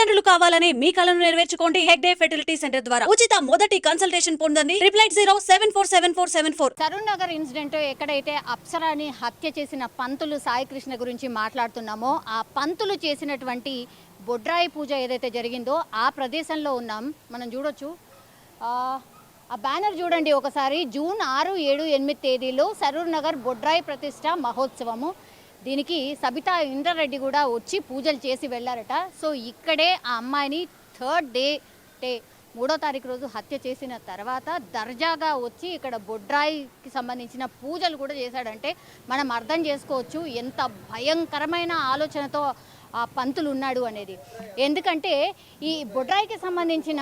తల్లిదండ్రులు కావాలని మీ కలను నెరవేర్చుకోండి హెగ్డే ఫెర్టిలిటీ సెంటర్ ద్వారా ఉచిత మొదటి కన్సల్టేషన్ పొందండి 8807474774. సరూర్ నగర్ ఇన్సిడెంట్ ఎక్కడైతే అప్సరాని హత్య చేసిన పంతులు సాయికృష్ణ గురించి మాట్లాడుతున్నామో ఆ పంతులు చేసినటువంటి బొడ్రాయి పూజ ఏదైతే జరిగిందో ఆ ప్రదేశంలో ఉన్నాం. మనం చూడొచ్చు ఆ బ్యానర్ చూడండి ఒకసారి. జూన్ 6, 7, 8 తేదీలో సరూర్ నగర్ బొడ్రాయి ప్రతిష్ట మహోత్సవము. దీనికి సబితా ఇంద్రారెడ్డి కూడా వచ్చి పూజలు చేసి వెళ్ళారట. సో ఇక్కడే ఆ అమ్మాయిని థర్డ్ డే 3వ తారీఖు రోజు హత్య చేసిన తర్వాత దర్జాగా వచ్చి ఇక్కడ బొడ్రాయికి సంబంధించిన పూజలు కూడా చేశాడంటే మనం అర్థం చేసుకోవచ్చు ఎంత భయంకరమైన ఆలోచనతో ఆ పంతులు ఉన్నాడు అనేది. ఎందుకంటే ఈ బొడ్రాయికి సంబంధించిన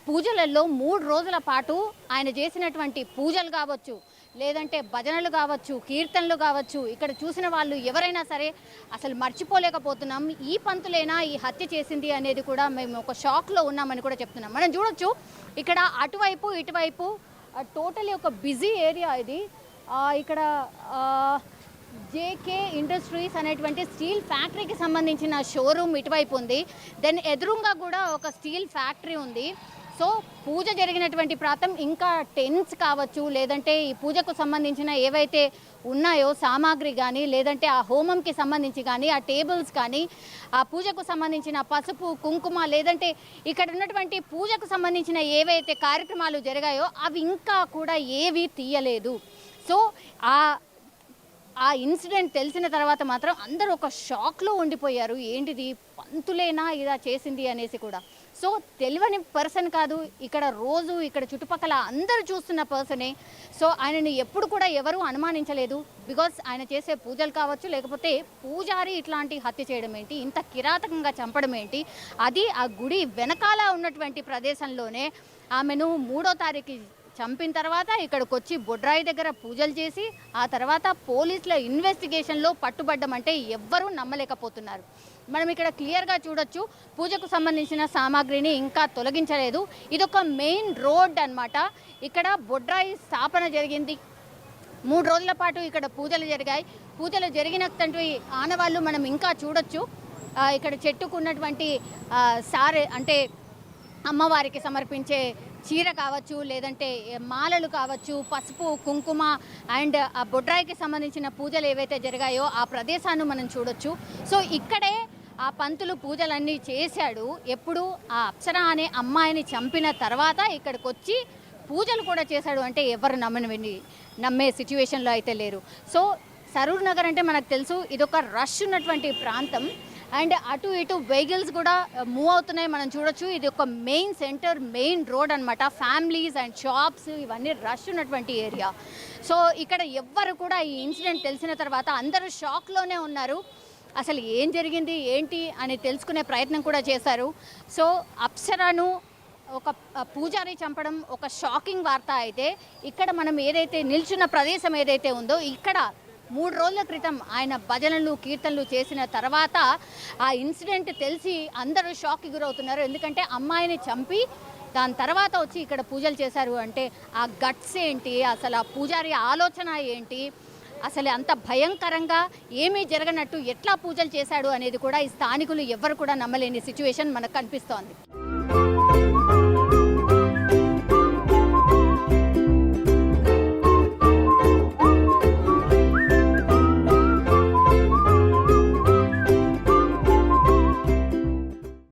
పూజలలో 3 రోజుల పాటు ఆయన చేసినటువంటి పూజలు కావచ్చు, లేదంటే భజనలు కావచ్చు, కీర్తనలు కావచ్చు, ఇక్కడ చూసిన వాళ్ళు ఎవరైనా సరే అసలు మర్చిపోలేకపోతున్నాం. ఈ పంతులైనా ఈ హత్య చేసింది అనేది కూడా మేము ఒక షాక్లో ఉన్నామని కూడా చెప్తున్నాం. మనం చూడొచ్చు ఇక్కడ అటువైపు ఇటువైపు టోటలీ ఒక బిజీ ఏరియా ఇది. ఇక్కడ జేకే ఇండస్ట్రీస్ అనేటువంటి స్టీల్ ఫ్యాక్టరీకి సంబంధించిన షోరూమ్ ఇటువైపు ఉంది. దెన్ ఎదురుగా కూడా ఒక స్టీల్ ఫ్యాక్టరీ ఉంది. సో పూజ జరిగినటువంటి ప్రాంతం ఇంకా టెంట్స్ కావచ్చు, లేదంటే ఈ పూజకు సంబంధించిన ఏవైతే ఉన్నాయో సామాగ్రి కానీ, లేదంటే ఆ హోమంకి సంబంధించి కానీ, ఆ టేబుల్స్ కానీ, ఆ పూజకు సంబంధించిన పసుపు కుంకుమ, లేదంటే ఇక్కడ ఉన్నటువంటి పూజకు సంబంధించిన ఏవైతే కార్యక్రమాలు జరిగాయో అవి ఇంకా కూడా ఏవి తీయలేదు. సో ఆ ఇన్సిడెంట్ తెలిసిన తర్వాత మాత్రం అందరూ ఒక షాక్లో ఉండిపోయారు. ఏంటిది పంతులేనా ఇలా చేసింది అనేసి కూడా. సో తెలియని పర్సన్ కాదు, ఇక్కడ రోజు ఇక్కడ చుట్టుపక్కల అందరూ చూస్తున్న పర్సనే. సో ఆయనని ఎప్పుడు కూడా ఎవరూ అనుమానించలేదు. బికాస్ ఆయన చేసే పూజలు కావచ్చు, లేకపోతే పూజారి ఇట్లాంటి హత్య చేయడం ఏంటి, ఇంత కిరాతకంగా చంపడం ఏంటి, అది ఆ గుడి వెనకాల ఉన్నటువంటి ప్రదేశంలోనే ఆమెను 3వ తారీఖు చంపిన తర్వాత ఇక్కడికి వచ్చి బొడ్రాయి దగ్గర పూజలు చేసి ఆ తర్వాత పోలీసుల ఇన్వెస్టిగేషన్లో పట్టుబడ్డం అంటే ఎవ్వరూ నమ్మలేకపోతున్నారు. మనం ఇక్కడ క్లియర్గా చూడొచ్చు పూజకు సంబంధించిన సామాగ్రిని ఇంకా తొలగించలేదు. ఇదొక మెయిన్ రోడ్ అన్నమాట. ఇక్కడ బొడ్రాయి స్థాపన జరిగింది. 3 రోజుల పాటు ఇక్కడ పూజలు జరిగాయి. పూజలు జరిగినటువంటి ఆనవాళ్ళు మనం ఇంకా చూడొచ్చు. ఇక్కడ చెట్టుకున్నటువంటి సారే అంటే అమ్మవారికి సమర్పించే చీర కావచ్చు, లేదంటే మాలలు కావచ్చు, పసుపు కుంకుమ అండ్ ఆ బొడ్రాయికి సంబంధించిన పూజలు ఏవైతే జరిగాయో ఆ ప్రదేశాన్ని మనం చూడొచ్చు. సో ఇక్కడే ఆ పంతులు పూజలన్నీ చేశాడు. ఎప్పుడు ఆ అప్సర అనే అమ్మాయిని చంపిన తర్వాత ఇక్కడికి వచ్చి పూజలు కూడా చేశాడు అంటే ఎవరు నమ్మే సిచ్యువేషన్లో అయితే లేరు. సో సరూర్ నగర్ అంటే మనకు తెలుసు ఇదొక రష్ ఉన్నటువంటి ప్రాంతం. అండ్ అటు ఇటు వెహికల్స్ కూడా మూవ్ అవుతున్నాయి, మనం చూడొచ్చు. ఇది ఒక మెయిన్ సెంటర్, మెయిన్ రోడ్ అనమాట. ఫ్యామిలీస్ అండ్ షాప్స్ ఇవన్నీ రష్ ఉన్నటువంటి ఏరియా. సో ఇక్కడ ఎవ్వరు కూడా ఈ ఇన్సిడెంట్ తెలిసిన తర్వాత అందరూ షాక్లోనే ఉన్నారు. అసలు ఏం జరిగింది ఏంటి అని తెలుసుకునే ప్రయత్నం కూడా చేశారు. సో అప్సరను ఒక పూజారి చంపడం ఒక షాకింగ్ వార్త అయితే, ఇక్కడ మనం ఏదైతే నిల్చున్న ప్రదేశం ఏదైతే ఉందో ఇక్కడ 3 రోజుల క్రితం ఆయన భజనలు కీర్తనలు చేసిన తర్వాత ఆ ఇన్సిడెంట్ తెలిసి అందరూ షాక్కి గురవుతున్నారు. ఎందుకంటే అమ్మాయిని చంపి దాని తర్వాత వచ్చి ఇక్కడ పూజలు చేశారు అంటే ఆ గట్స్ ఏంటి, అసలు ఆ పూజారి ఆలోచన ఏంటి, అసలు అంత భయంకరంగా ఏమీ జరగనట్టు ఎట్లా పూజలు చేశాడు అనేది కూడా ఈ స్థానికులు ఎవ్వరు కూడా నమ్మలేని సిచ్యువేషన్ మనకు కనిపిస్తోంది.